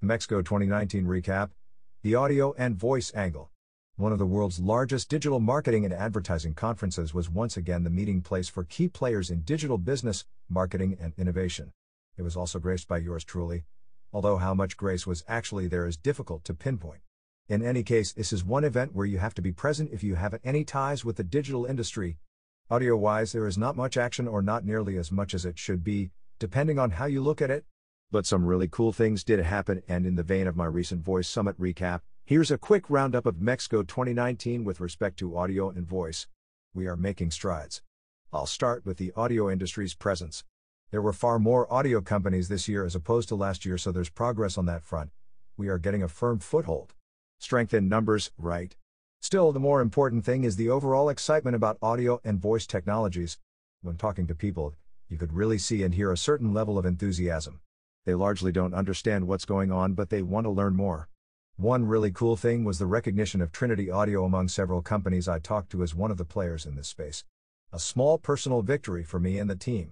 DMEXCO 2019 Recap. The Audio and Voice Angle. One of the world's largest digital marketing and advertising conferences was once again the meeting place for key players in digital business, marketing, and innovation. It was also graced by yours truly, although how much grace was actually there is difficult to pinpoint. In any case, this is one event where you have to be present if you have any ties with the digital industry. Audio-wise, there is not much action or not nearly as much as it should be, depending on how you look at it. But some really cool things did happen, and in the vein of my recent Voice Summit recap, here's a quick roundup of DMEXCO 2019 with respect to audio and voice. We are making strides. I'll start with the audio industry's presence. There were far more audio companies this year as opposed to last year, so there's progress on that front. We are getting a firm foothold. Strength in numbers, right? Still, the more important thing is the overall excitement about audio and voice technologies. When talking to people, you could really see and hear a certain level of enthusiasm. They largely don't understand what's going on, but they want to learn more. One really cool thing was the recognition of Trinity Audio among several companies I talked to as one of the players in this space. A small personal victory for me and the team.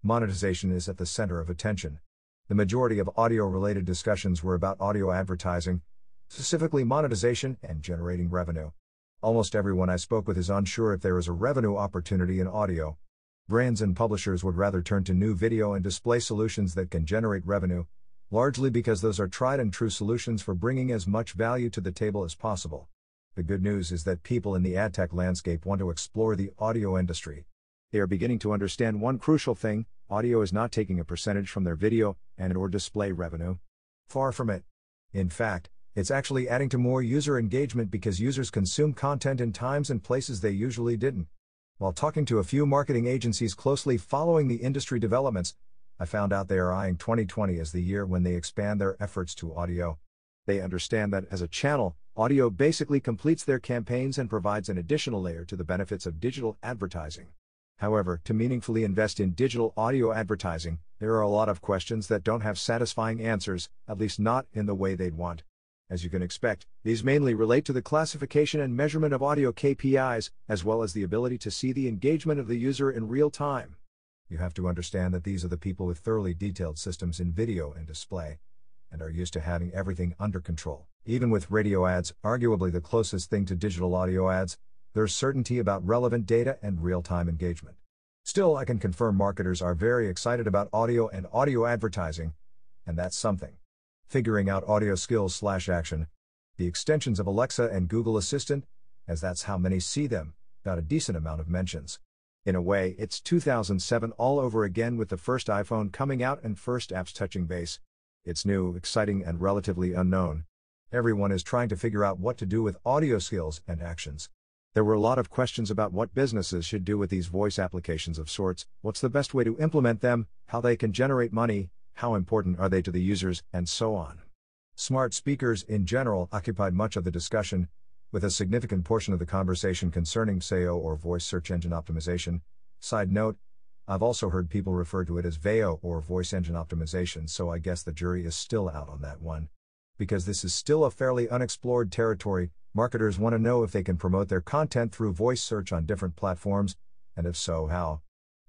Monetization is at the center of attention. The majority of audio-related discussions were about audio advertising, specifically monetization and generating revenue. Almost everyone I spoke with is unsure if there is a revenue opportunity in audio. Brands and publishers would rather turn to new video and display solutions that can generate revenue, largely because those are tried and true solutions for bringing as much value to the table as possible. The good news is that people in the ad tech landscape want to explore the audio industry. They are beginning to understand one crucial thing: audio is not taking a percentage from their video and or display revenue. Far from it. In fact, it's actually adding to more user engagement because users consume content in times and places they usually didn't. While talking to a few marketing agencies closely following the industry developments, I found out they are eyeing 2020 as the year when they expand their efforts to audio. They understand that as a channel, audio basically completes their campaigns and provides an additional layer to the benefits of digital advertising. However, to meaningfully invest in digital audio advertising, there are a lot of questions that don't have satisfying answers, at least not in the way they'd want. As you can expect, these mainly relate to the classification and measurement of audio KPIs, as well as the ability to see the engagement of the user in real time. You have to understand that these are the people with thoroughly detailed systems in video and display, and are used to having everything under control. Even with radio ads, arguably the closest thing to digital audio ads, there's certainty about relevant data and real-time engagement. Still, I can confirm marketers are very excited about audio and audio advertising, and that's something. Figuring out audio skills/action. The extensions of Alexa and Google Assistant, as that's how many see them, got a decent amount of mentions. In a way, it's 2007 all over again, with the first iPhone coming out and first apps touching base. It's new, exciting, and relatively unknown. Everyone is trying to figure out what to do with audio skills and actions. There were a lot of questions about what businesses should do with these voice applications of sorts, what's the best way to implement them, how they can generate money, how important are they to the users, and so on. Smart speakers in general occupied much of the discussion, with a significant portion of the conversation concerning SEO or voice search engine optimization. Side note, I've also heard people refer to it as VEO or voice engine optimization, so I guess the jury is still out on that one. Because this is still a fairly unexplored territory, marketers want to know if they can promote their content through voice search on different platforms, and if so, how.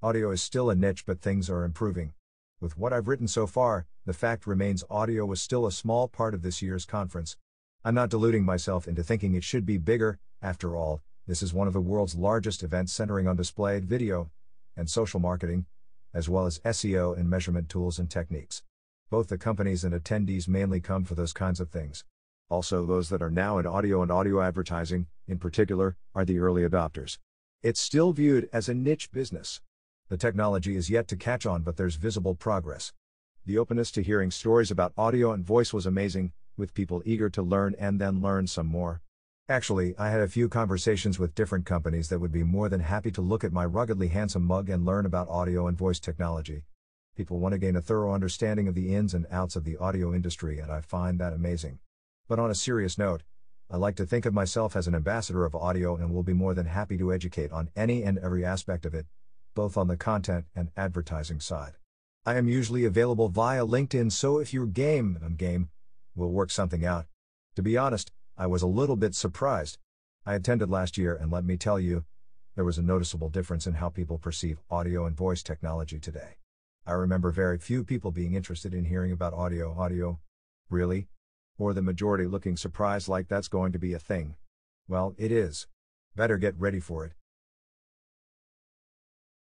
Audio is still a niche, but things are improving. With what I've written so far, the fact remains audio was still a small part of this year's conference. I'm not deluding myself into thinking it should be bigger. After all, this is one of the world's largest events centering on displayed video and social marketing, as well as SEO and measurement tools and techniques. Both the companies and attendees mainly come for those kinds of things. Also, those that are now in audio and audio advertising, in particular, are the early adopters. It's still viewed as a niche business. The technology is yet to catch on, but there's visible progress. The openness to hearing stories about audio and voice was amazing, with people eager to learn and then learn some more. Actually, I had a few conversations with different companies that would be more than happy to look at my ruggedly handsome mug and learn about audio and voice technology. People want to gain a thorough understanding of the ins and outs of the audio industry, and I find that amazing. But on a serious note, I like to think of myself as an ambassador of audio and will be more than happy to educate on any and every aspect of it, both on the content and advertising side. I am usually available via LinkedIn, so if you're game, we'll work something out. To be honest, I was a little bit surprised. I attended last year, and let me tell you, there was a noticeable difference in how people perceive audio and voice technology today. I remember very few people being interested in hearing about audio. Really? Or the majority looking surprised like that's going to be a thing? Well, it is. Better get ready for it.